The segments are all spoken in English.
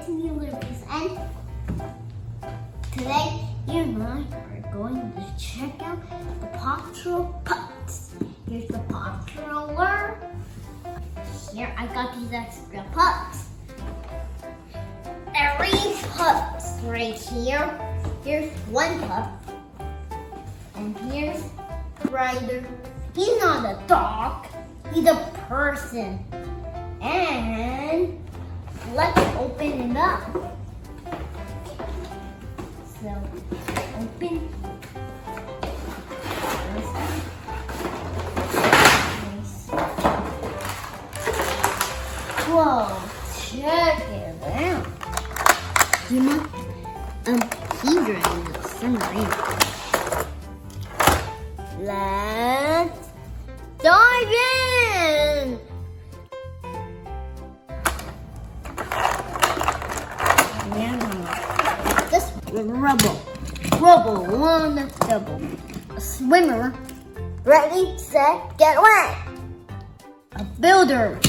it's me, Lucas, and today you and I are going to check out the PAW Patrol pups. Here's the PAW Patroller. Here I got these extra pups. 3 pups right here. Here's 1 pup, and here's Ryder. He's not a dog, he's a person. And let's open it up. So, open. Nice. Whoa, check it out. You know, he's driving the submarine. Let's dive in. This rubble on the double. A swimmer, ready, set, get wet. A builder.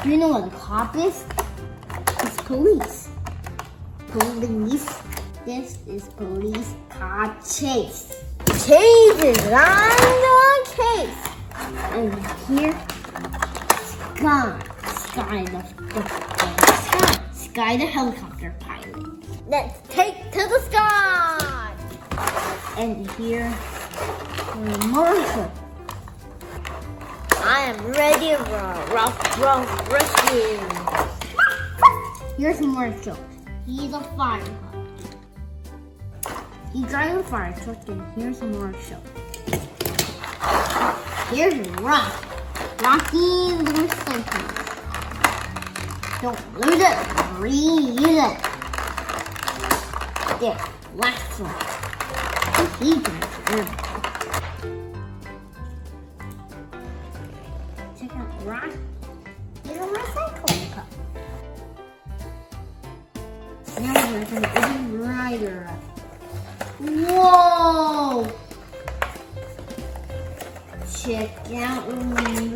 You know what a cop is? It's police. Police. This is police car chase. Chases on the chase. And here, Sky the helicopter pilot. Let's take to the sky. And here, Marshall. I am ready for rough rescue. Here's Marshall. He's a fire truck. He's driving a fire truck, and here's Marshall. Here's Rocky the Cyclist. Don't lose it, reuse it. There, last one. He drives everything. Check out Rock. He's a recycling cup. Now we're going to open Ryder up. Whoa! Check out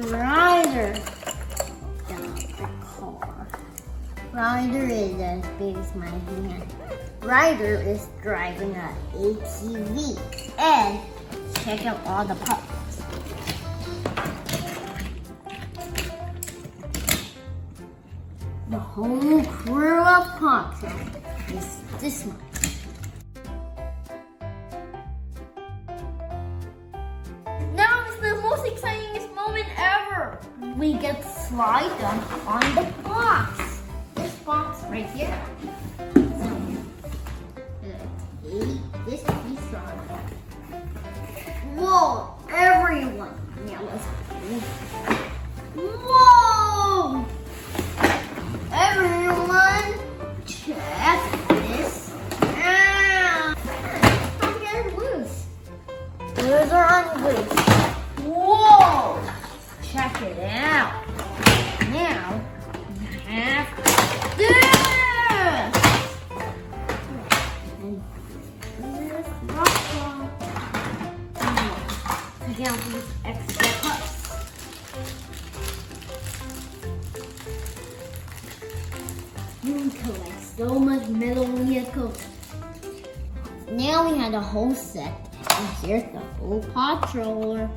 Ryder. Ryder is as big as my hand. Ryder is driving an ATV. And check out all the pups. The whole crew of pups is this one. Now is the most exciting moment ever. We get to slide them on the box. Box right here. So, this piece on. Whoa, everyone. Yeah, let's whoa! Everyone, check this out. I'm getting loose. Those are loose. Whoa! Check it out. Now, we have this! And this rock. Check out these extra cups. You can collect so much metal vehicles. Now we have the whole set. And here's the whole PAW Patroller.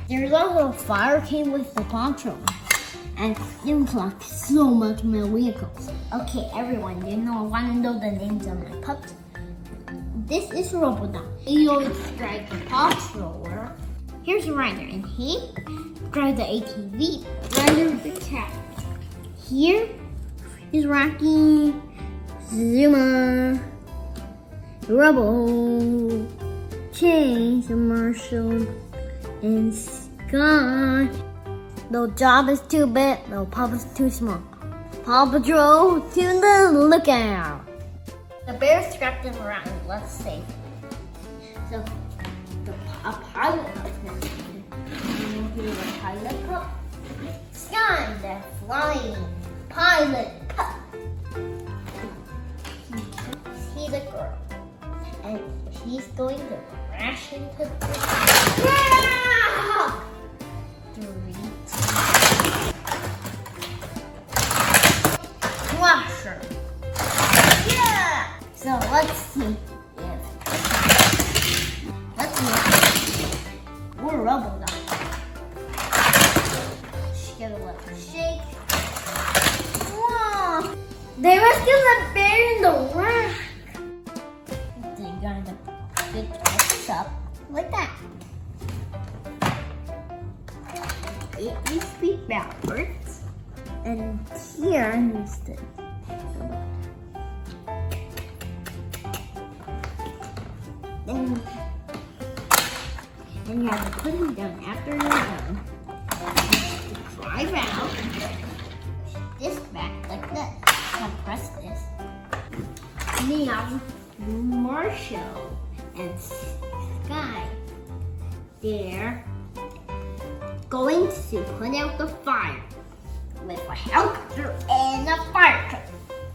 There's also a fire came with the PAW Patroller. And you can collect so much metal vehicles. Okay, everyone, want to know the names of my pups? This is Robodon. He always drives the PAW Patroller. Here's Ryder, and he drives the ATV. Ryder the cat. Here is Rocky, Zuma, Rubble, Chase, Marshall, and Sky. No job is too big, no pup is too small. PAW Patrol to the lookout. The bear strapped him around. Let's see. So, a pilot pup is here's a pilot pup. Sky, the flying pilot pup. He's a girl. And she's going to crash into the... Yeah! 3, 2, Shake. Whoa! They rescued the bear in the rack. They're gonna pick up like that. It needs to be backwards, and here needs to. Then you have to put him down after you're done. Drive out. This back like this. Now press this. Now Marshall and Sky, they're going to put out the fire with a helicopter and a fire truck.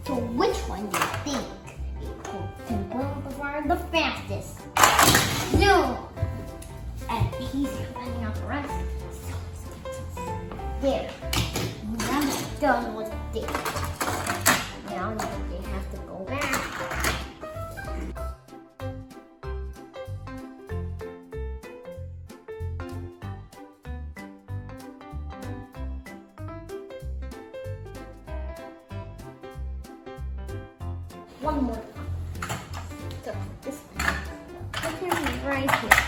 So which one do you think can put out the fire the fastest? No! And he's coming out the rest. There. Now I'm done with this. Now they have to go back. One more time. So this put him right here.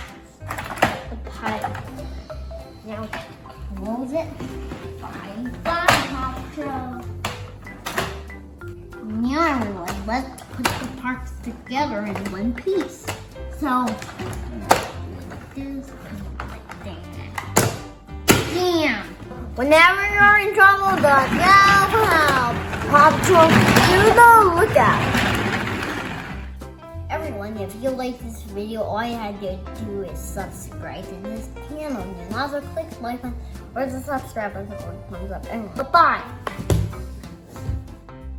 The pile. Now close it. Bye, Patrol. Now everyone, let's put the parts together in one piece. So this like that. Bam! Whenever you're in trouble, the yell for help. Paw Patrol, do the lookout. Everyone, if you like this video, all you have to do is subscribe to this channel and also click like button or the subscribe button or thumbs up. Bye-bye.